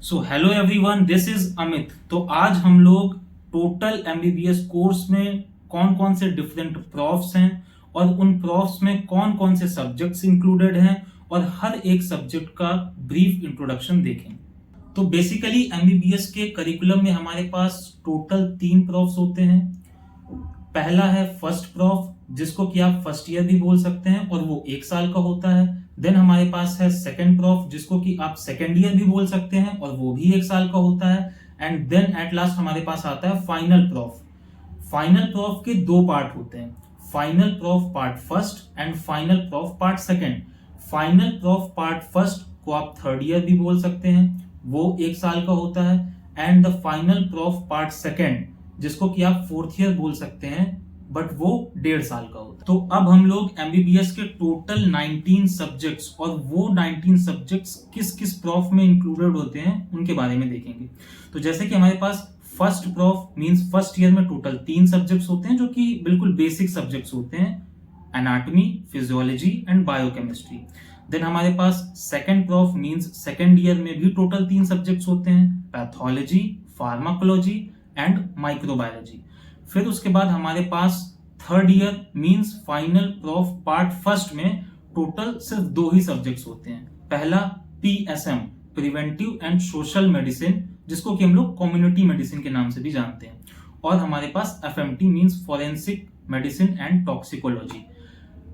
So hello everyone, this is Amit. तो आज हम लोग टोटल एमबीबीएस कोर्स में कौन कौन से डिफरेंट प्रॉफ्स हैं और उन प्रॉफ्स में कौन कौन से सब्जेक्ट्स इंक्लूडेड हैं और हर एक सब्जेक्ट का ब्रीफ इंट्रोडक्शन देखें। तो बेसिकली एमबीबीएस के करिकुलम में हमारे पास टोटल 3 प्रॉफ्स होते हैं। पहला है फर्स्ट प्रॉफ, जिसको कि आप फर्स्ट ईयर भी बोल सकते हैं और वो 1 साल का होता है। देन हमारे पास है सेकंड प्रॉफ, जिसको कि आप सेकंड ईयर भी बोल सकते हैं और वो भी 1 साल का होता है। एंड देन एट लास्ट हमारे पास आता है फाइनल प्रॉफ। फाइनल प्रॉफ के 2 पार्ट होते हैं, final prof part first and final prof part second. Final prof part first को आप थर्ड ईयर भी बोल सकते हैं, वो 1 साल का होता है। And the final prof part second, जिसको कि आप फोर्थ ईयर बोल सकते हैं, बट वो 1.5 साल का होता है। तो अब हम लोग एमबीबीएस के टोटल 19 सब्जेक्ट्स और वो 19 सब्जेक्ट्स किस किस प्रॉफ में इंक्लूडेड होते हैं उनके बारे में देखेंगे। तो जैसे कि हमारे पास first prof means first year में टोटल 3 सब्जेक्ट्स होते हैं, जो कि बिल्कुल बेसिक सब्जेक्ट्स होते हैं, anatomy, physiology and biochemistry. Then हमारे पास second prof means second year में भी टोटल 3 सब्जेक्ट्स होते हैं, पैथोलॉजी, फार्माकोलॉजी एंड माइक्रोबायोलॉजी। फिर उसके बाद हमारे पास third year means final prof part first में टोटल सिर्फ 2 ही सब्जेक्ट्स होते हैं। पहला PSM, preventive and social medicine, जिसको कि हम लोग कम्युनिटी मेडिसिन के नाम से भी जानते हैं। और हमारे पास FMT means forensic medicine and toxicology.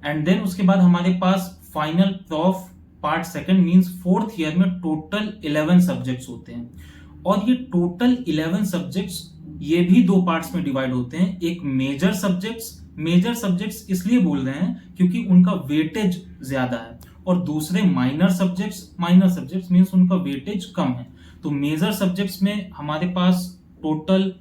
And then उसके बाद हमारे पास final prof part second means fourth year में टोटल 11 सब्जेक्ट्स होते हैं। और ये टोटल 11 सब्जेक्ट्स ये भी 2 पार्ट्स में डिवाइड होते हैं। एक मेजर सब्जेक्ट्स इसलिए बोल रहे हैं क्योंकि उनका वेटेज ज्यादा है, और दूसरे माइनर सब्जेक्ट्स मींस उनका वेटेज कम है। तो मेजर सब्जेक्ट्स में हमारे पास टोटल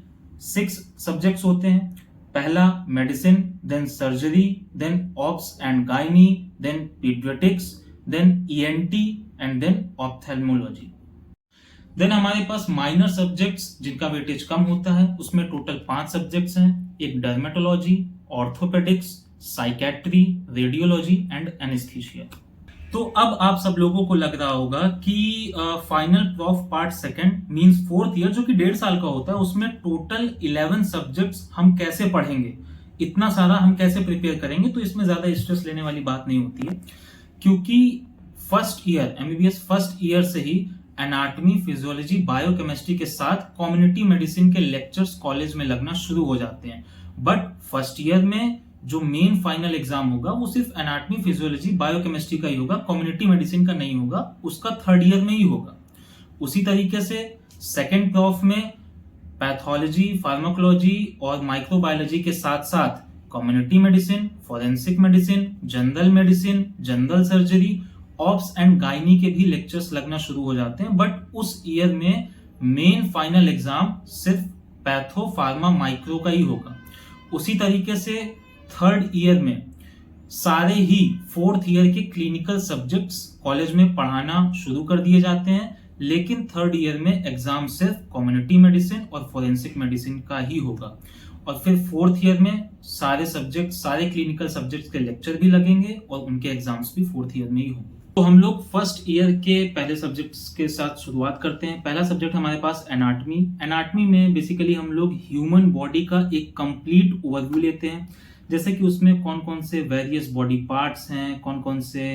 6 सब्जेक्ट्स होते हैं। पहला medicine, then surgery, then obs and gynae, then paediatrics, then ENT and then ophthalmology. Then हमारे पास माइनर सब्जेक्ट्स जिनका वेटेज कम होता है, उसमें टोटल 5 सब्जेक्ट्स हैं। एक dermatology, orthopaedics, psychiatry, radiology and anaesthesia. तो अब आप सब लोगों को लग रहा होगा कि final prof part second means fourth year, जो कि 1.5 साल का होता है, उसमें टोटल 11 सब्जेक्ट्स हम कैसे पढ़ेंगे, इतना सारा हम कैसे प्रिपेयर करेंगे। तो इसमें ज्यादा स्ट्रेस लेने वाली बात नहीं होती है, क्योंकि first year MBBS first year से ही एनाटॉमी, फिजियोलॉजी, बायोकेमिस्ट्री के साथ कम्युनिटी मेडिसिन के लेक्चर्स कॉलेज में लगना शुरू हो जाते हैं। बट फर्स्ट ईयर में जो मेन फाइनल एग्जाम होगा वो सिर्फ एनाटॉमी, फिजियोलॉजी, बायोकेमिस्ट्री का ही होगा, कम्युनिटी मेडिसिन का नहीं होगा, उसका थर्ड ईयर में ही होगा। उसी तरीके से सेकेंड प्रॉफ में पैथोलॉजी, फार्माकोलॉजी और माइक्रोबायोलॉजी के साथ साथ community medicine, forensic medicine, general medicine, general surgery, obs and gynae के भी लेक्चर्स लगना शुरू हो जाते हैं। बट उस ईयर में मेन फाइनल एग्जाम सिर्फ पैथो, फार्मा, माइक्रो का ही होगा। उसी तरीके से थर्ड ईयर में सारे ही फोर्थ ईयर के क्लिनिकल सब्जेक्ट्स कॉलेज में पढ़ाना शुरू कर दिए जाते हैं, लेकिन थर्ड ईयर में एग्जाम सिर्फ कम्युनिटी मेडिसिन और फोरेंसिक मेडिसिन का ही होगा। और फिर फोर्थ ईयर में सारे क्लिनिकल सब्जेक्ट्स के लेक्चर भी लगेंगे और उनके एग्जाम्स भी फोर्थ ईयर में ही होंगे। तो हम लोग फर्स्ट ईयर के पहले सब्जेक्ट्स के साथ शुरुआत करते हैं। पहला सब्जेक्ट हमारे पास एनाटॉमी। एनाटॉमी में बेसिकली हम लोग ह्यूमन बॉडी का एक कंप्लीट ओवरव्यू लेते हैं, जैसे कि उसमें कौन कौन से वेरियस बॉडी पार्ट्स हैं, कौन कौन से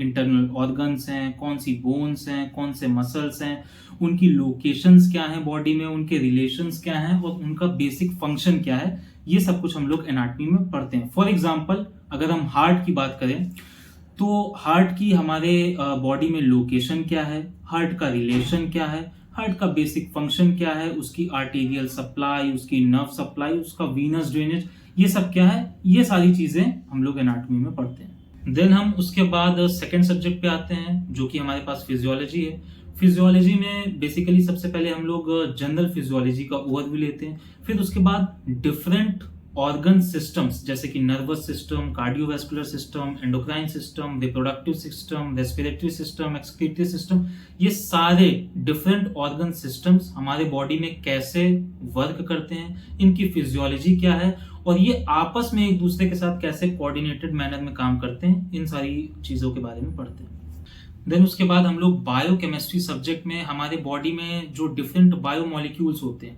इंटरनल ऑर्गन्स हैं, कौन सी बोन्स हैं, कौन से मसल्स हैं, उनकी लोकेशंस क्या हैं बॉडी में, उनके रिलेशंस क्या हैं और उनका बेसिक फंक्शन क्या है, ये सब कुछ हम लोग एनाटॉमी में पढ़ते हैं। फॉर एग्जाम्पल अगर हम हार्ट की बात करें तो हार्ट की हमारे बॉडी में लोकेशन क्या है, हार्ट का रिलेशन क्या है, हार्ट का बेसिक फंक्शन क्या है, उसकी आर्टेरियल सप्लाई, उसकी नर्व सप्लाई, उसका वीनस ड्रेनेज, ये सब क्या है, ये सारी चीजें हम लोग एनाटॉमी में पढ़ते हैं। देन हम उसके बाद सेकेंड सब्जेक्ट पे आते हैं, जो कि हमारे पास फिजियोलॉजी है। फिजियोलॉजी में बेसिकली सबसे पहले हम लोग जनरल फिजियोलॉजी का ओवरव्यू लेते हैं। फिर उसके बाद डिफरेंट ऑर्गन सिस्टम्स जैसे कि nervous system, cardiovascular system, endocrine system, reproductive system, respiratory system, excretory system, ये सारे डिफरेंट ऑर्गन सिस्टम्स हमारे बॉडी में कैसे वर्क करते हैं, इनकी फिजियोलॉजी क्या है और ये आपस में एक दूसरे के साथ कैसे कोऑर्डिनेटेड मैनर में काम करते हैं, इन सारी चीजों के बारे में पढ़ते हैं। देन उसके बाद हम लोग बायोकेमिस्ट्री सब्जेक्ट में हमारे बॉडी में जो डिफरेंट बायोमोलिक्यूल्स होते हैं,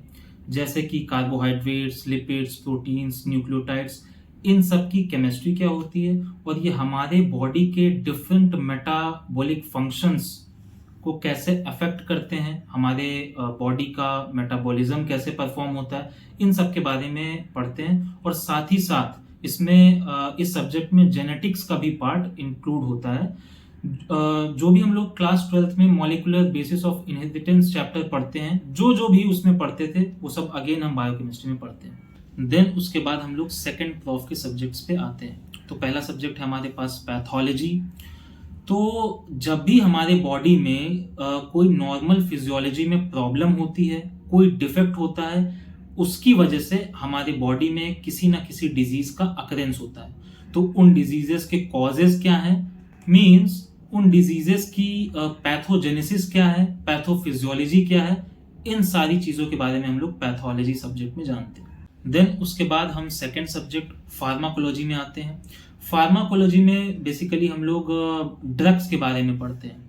जैसे कि कार्बोहाइड्रेट्स, लिपिड्स, प्रोटीन्स, न्यूक्लियोटाइड्स, इन सब की केमिस्ट्री क्या होती है और ये हमारे बॉडी के डिफरेंट मेटाबॉलिक फंक्शंस को कैसे अफेक्ट करते हैं, हमारे बॉडी का मेटाबॉलिज्म कैसे परफॉर्म होता है, इन सब के बारे में पढ़ते हैं। और साथ ही साथ इसमें इस सब्जेक्ट में जेनेटिक्स का भी पार्ट इंक्लूड होता है। जो भी हम लोग क्लास 12th में molecular basis of inheritance chapter पढ़ते हैं, जो भी उसमें पढ़ते थे वो सब अगेन हम बायोकेमिस्ट्री में पढ़ते हैं। देन उसके बाद हम लोग सेकेंड प्रोफ के सब्जेक्ट्स पे आते हैं। तो पहला सब्जेक्ट है हमारे पास पैथोलॉजी। तो जब भी हमारे बॉडी में कोई नॉर्मल फिजियोलॉजी में प्रॉब्लम होती है, कोई डिफेक्ट होता है, उसकी वजह से हमारे बॉडी में किसी ना किसी डिजीज का अकरेंस होता है। तो उन डिजीजेस के कॉजेज क्या हैं, मींस उन डिजीजेस की पैथोजेनेसिस क्या है, पैथोफिजियोलॉजी क्या है, इन सारी चीजों के बारे में हम लोग पैथोलॉजी सब्जेक्ट में जानते हैं। देन उसके बाद हम सेकेंड सब्जेक्ट फार्माकोलॉजी में आते हैं। फार्माकोलॉजी में बेसिकली हम लोग ड्रग्स के बारे में पढ़ते हैं।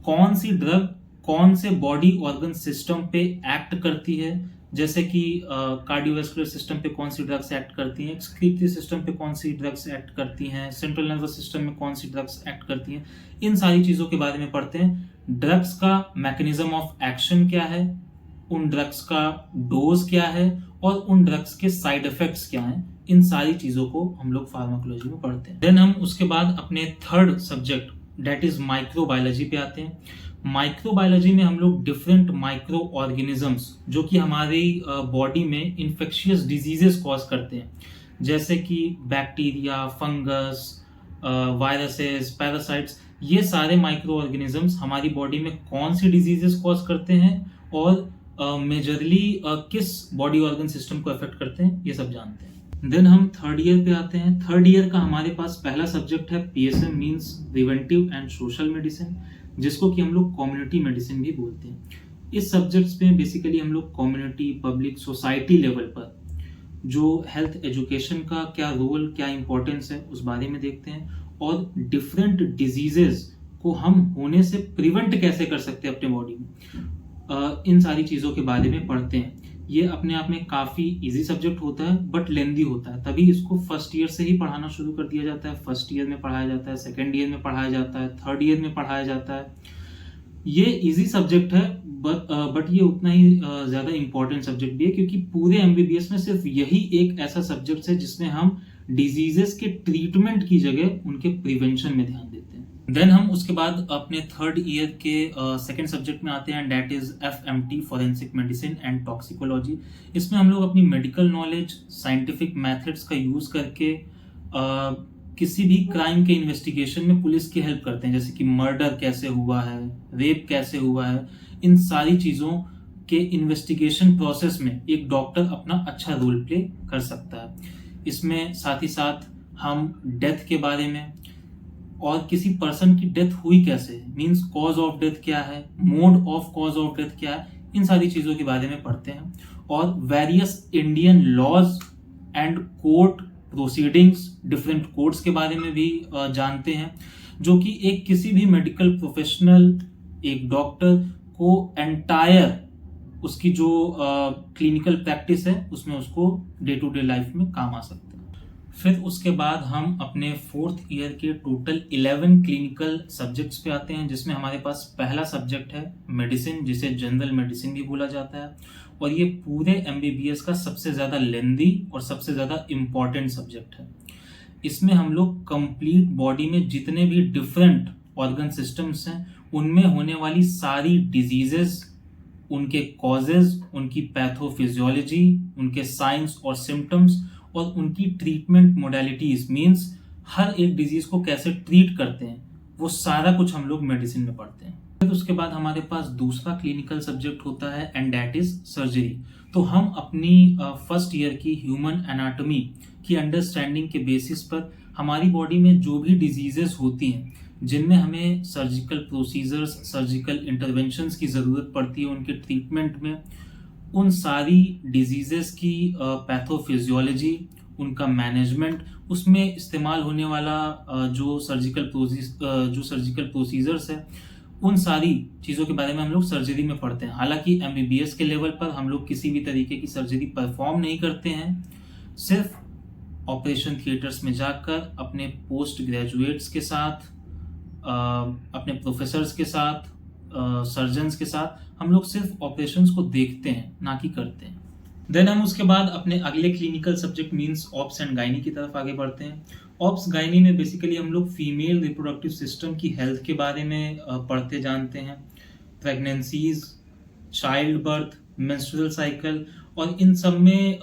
कौन सी ड्रग कौन से बॉडी ऑर्गन सिस्टम पे एक्ट करती है, जैसे कि कार्डियोवैस्कुलर सिस्टम पे कौन सी ड्रग्स एक्ट करती हैं, एक्सक्रीटरी सिस्टम पे कौन सी ड्रग्स एक्ट करती हैं, सेंट्रल नर्वस सिस्टम में कौन सी ड्रग्स एक्ट करती हैं, इन सारी चीज़ों के बारे में पढ़ते हैं। ड्रग्स का मैकेनिज्म ऑफ एक्शन क्या है, उन ड्रग्स का डोज क्या है और उन ड्रग्स के साइड इफेक्ट्स क्या हैं, इन सारी चीज़ों को हम लोग फार्माकोलॉजी में पढ़ते हैं। देन हम उसके बाद अपने third subject that is microbiology पे आते हैं। माइक्रोबायोलॉजी में हम लोग डिफरेंट माइक्रो ऑर्गेनिजम्स जो कि हमारी बॉडी में इन्फेक्शियस डिजीजेस कॉज करते हैं, जैसे कि बैक्टीरिया, फंगस, वायरसेस, पैरासाइट्स, ये सारे माइक्रो ऑर्गेनिजम्स हमारी बॉडी में कौन सी डिजीजेस कॉज करते हैं और मेजरली किस बॉडी ऑर्गन सिस्टम को अफेक्ट करते हैं, ये सब जानते हैं। देन हम थर्ड ईयर पे आते हैं। थर्ड ईयर का हमारे पास पहला सब्जेक्ट है PSM, means preventive and social medicine, जिसको कि हम लोग कम्युनिटी मेडिसिन भी बोलते हैं। इस सब्जेक्ट्स में बेसिकली हम लोग कम्युनिटी, पब्लिक, सोसाइटी लेवल पर जो हेल्थ एजुकेशन का क्या रोल, क्या इंपॉर्टेंस है, उस बारे में देखते हैं और डिफरेंट डिजीजेस को हम होने से प्रिवेंट कैसे कर सकते हैं अपने बॉडी में, इन सारी चीज़ों के बारे में पढ़ते हैं। ये अपने आप में काफ़ी इजी सब्जेक्ट होता है बट लेंदी होता है, तभी इसको फर्स्ट ईयर से ही पढ़ाना शुरू कर दिया जाता है। फर्स्ट ईयर में पढ़ाया जाता है, सेकेंड ईयर में पढ़ाया जाता है, थर्ड ईयर में पढ़ाया जाता है। ये इजी सब्जेक्ट है बट ये उतना ही ज़्यादा इंपॉर्टेंट सब्जेक्ट भी है, क्योंकि पूरे एमबीबीएस में सिर्फ यही एक ऐसा सब्जेक्ट है जिसमें हम डिजीजेस के ट्रीटमेंट की जगह उनके प्रिवेंशन में ध्यान देते हैं। देन हम उसके बाद अपने थर्ड ईयर के सेकेंड सब्जेक्ट में आते हैं, that is FMT, forensic medicine and toxicology. इसमें हम लोग अपनी मेडिकल नॉलेज, साइंटिफिक मेथड्स का यूज करके किसी भी क्राइम के इन्वेस्टिगेशन में पुलिस की हेल्प करते हैं, जैसे कि मर्डर कैसे हुआ है, रेप कैसे हुआ है, इन सारी चीज़ों के इन्वेस्टिगेशन प्रोसेस में एक डॉक्टर अपना अच्छा रोल प्ले कर सकता है। इसमें साथ ही साथ हम डेथ के बारे में और किसी पर्सन की डेथ हुई कैसे, मींस कॉज ऑफ डेथ क्या है, mode of cause of death क्या है, इन सारी चीज़ों के बारे में पढ़ते हैं। और various Indian laws and court proceedings, different courts के बारे में भी जानते हैं, जो कि एक किसी भी मेडिकल प्रोफेशनल, एक डॉक्टर को एंटायर उसकी जो क्लिनिकल प्रैक्टिस है उसमें उसको डे टू डे लाइफ में काम आ सकता है। फिर उसके बाद हम अपने फोर्थ ईयर के टोटल 11 क्लिनिकल सब्जेक्ट्स पे आते हैं, जिसमें हमारे पास पहला सब्जेक्ट है मेडिसिन, जिसे जनरल मेडिसिन भी बोला जाता है, और ये पूरे एमबीबीएस का सबसे ज़्यादा लेंदी और सबसे ज़्यादा इम्पॉर्टेंट सब्जेक्ट है। इसमें हम लोग कंप्लीट बॉडी में जितने भी डिफरेंट ऑर्गन सिस्टम्स हैं उनमें होने वाली सारी डिजीजेस, उनके कॉजेज, उनकी पैथोफिजियोलॉजी, उनके साइंस और सिम्टम्स और उनकी ट्रीटमेंट मोडालिटीज, मींस हर एक डिजीज को कैसे ट्रीट करते हैं, वो सारा कुछ हम लोग मेडिसिन में पढ़ते हैं। फिर उसके बाद हमारे पास दूसरा क्लिनिकल सब्जेक्ट होता है एंड दैट इज सर्जरी। तो हम अपनी फर्स्ट ईयर की ह्यूमन एनाटॉमी की अंडरस्टैंडिंग के बेसिस पर हमारी बॉडी में जो भी डिजीजेस होती हैं जिनमें हमें सर्जिकल प्रोसीजर्स, सर्जिकल इंटरवेंशंस की ज़रूरत पड़ती है उनके ट्रीटमेंट में, उन सारी डिजीजेस की पैथोफिजियोलॉजी उनका मैनेजमेंट, उसमें इस्तेमाल होने वाला जो सर्जिकल प्रोसीजर्स है, उन सारी चीज़ों के बारे में हम लोग सर्जरी में पढ़ते हैं। हालांकि एमबीबीएस के लेवल पर हम लोग किसी भी तरीके की सर्जरी परफॉर्म नहीं करते हैं, सिर्फ ऑपरेशन थिएटर्स में जाकर अपने पोस्ट ग्रेजुएट्स के साथ, अपने प्रोफेसर्स के साथ, सर्जन्स के साथ हम लोग सिर्फ ऑपरेशंस को देखते हैं, ना कि करते हैं। देन हम उसके बाद अपने अगले clinical subject means ops and gynae की तरफ आगे बढ़ते हैं। ऑप्स गायनी में बेसिकली हम लोग फीमेल रिप्रोडक्टिव सिस्टम की हेल्थ के बारे में पढ़ते जानते हैं, pregnancies, child birth, menstrual cycle, और इन सब में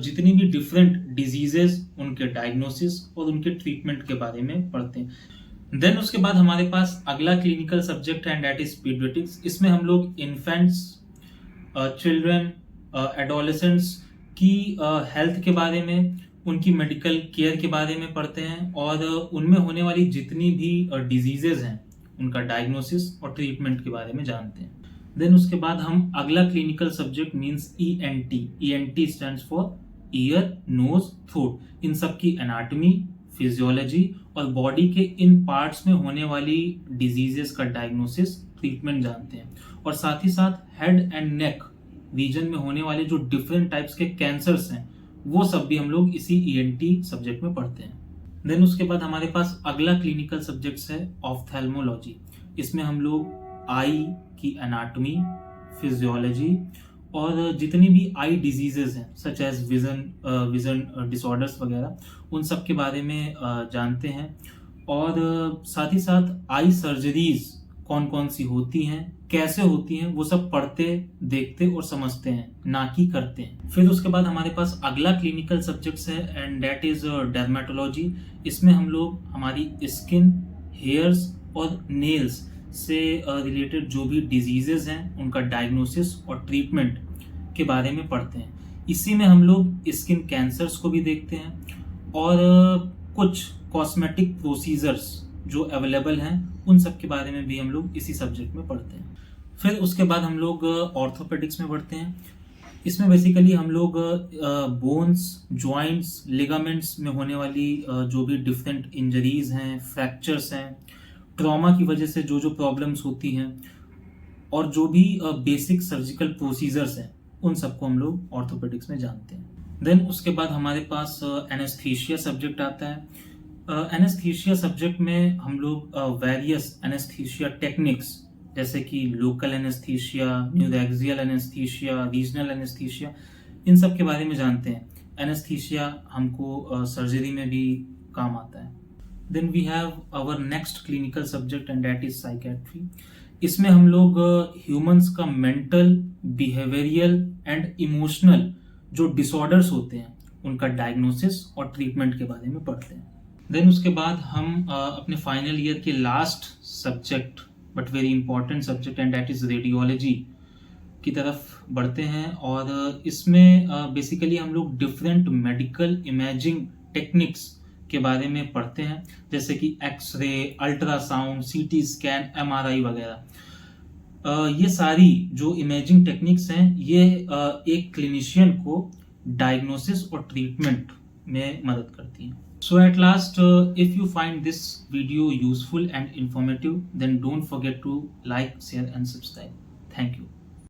जितनी भी डिफरेंट डिजीजेस, उनके डायग्नोसिस और उनके ट्रीटमेंट के बारे में पढ़ते हैं। देन उसके बाद हमारे पास अगला क्लिनिकल सब्जेक्ट है, एंड दैट इज पीडियाट्रिक्स। इसमें हम लोग इन्फेंट्स, चिल्ड्रन, एडोलेसेंट्स की हेल्थ के बारे में, उनकी मेडिकल केयर के बारे में पढ़ते हैं, और उनमें होने वाली जितनी भी डिजीजेज हैं उनका डायग्नोसिस और ट्रीटमेंट के बारे में जानते हैं। देन उसके बाद हम अगला clinical subject means ENT. ENT stands for ear, nose, throat. इन सब की एनाटॉमी, फिजियोलॉजी और बॉडी के इन पार्ट्स में होने वाली डिजीजेस का डायग्नोसिस, ट्रीटमेंट जानते हैं, और साथ ही साथ हेड एंड नेक रीजन में होने वाले जो डिफरेंट टाइप्स के कैंसर्स हैं, वो सब भी हम लोग इसी ईएनटी सब्जेक्ट में पढ़ते हैं। देन उसके बाद हमारे पास अगला क्लिनिकल सब्जेक्ट्स है ऑफ्थेल्मोलॉजी। इसमें हम लोग आई की एनाटॉमी, फिजियोलॉजी और जितनी भी आई डिजीजेस हैं सच एज विजन डिसऑर्डर्स वगैरह, उन सब के बारे में जानते हैं, और साथ ही साथ आई सर्जरीज कौन कौन सी होती हैं, कैसे होती हैं, वो सब पढ़ते, देखते और समझते हैं, ना कि करते हैं। फिर उसके बाद हमारे पास अगला क्लिनिकल सब्जेक्ट्स है, एंड दैट इज डर्मेटोलॉजी। इसमें हम लोग हमारी स्किन, हेयर्स और नेल्स से रिलेटेड जो भी डिजीजेज हैं उनका डायग्नोसिस और ट्रीटमेंट के बारे में पढ़ते हैं। इसी में हम लोग स्किन कैंसर्स को भी देखते हैं, और कुछ कॉस्मेटिक प्रोसीजर्स जो अवेलेबल हैं उन सब के बारे में भी हम लोग इसी सब्जेक्ट में पढ़ते हैं। फिर उसके बाद हम लोग ऑर्थोपेडिक्स में बढ़ते हैं। इसमें बेसिकली हम लोग बोन्स, जॉइंट्स, लिगामेंट्स में होने वाली जो भी डिफरेंट इंजरीज हैं, फ्रैक्चर्स हैं, ट्रॉमा की वजह से जो प्रॉब्लम्स होती हैं, और जो भी बेसिक सर्जिकल प्रोसीजर्स हैं, उन सबको हम लोग ऑर्थोपेडिक्स में जानते हैं। देन उसके बाद हमारे पास एनेस्थीसिया सब्जेक्ट आता है। एनेस्थीसिया सब्जेक्ट में हम लोग वेरियस एनेस्थीसिया टेक्निक्स जैसे कि local anaesthesia, neuraxial anaesthesia, regional anaesthesia, इन सब के बारे में जानते हैं। एनेस्थीसिया हमको सर्जरी में भी काम आता है। Then we have our next clinical subject and that is psychiatry. इसमें हम लोग ह्यूमंस का मेंटल, बिहेवियरियल एंड इमोशनल जो डिसऑर्डर्स होते हैं उनका डायग्नोसिस और ट्रीटमेंट के बारे में पढ़ते हैं। देन उसके बाद हम अपने फाइनल ईयर के last subject but very important subject and that is radiology की तरफ बढ़ते हैं, और इसमें बेसिकली हम लोग डिफरेंट मेडिकल इमेजिंग टेक्निक्स के बारे में पढ़ते हैं, जैसे कि X ray, ultrasound, CT scan, MRI वगैरह। ये सारी जो इमेजिंग टेक्निक्स हैं ये एक क्लिनिशियन को डायग्नोसिस और ट्रीटमेंट में मदद करती हैं। So at last, if you find this video useful and informative, then don't forget to like, share and subscribe. Thank you.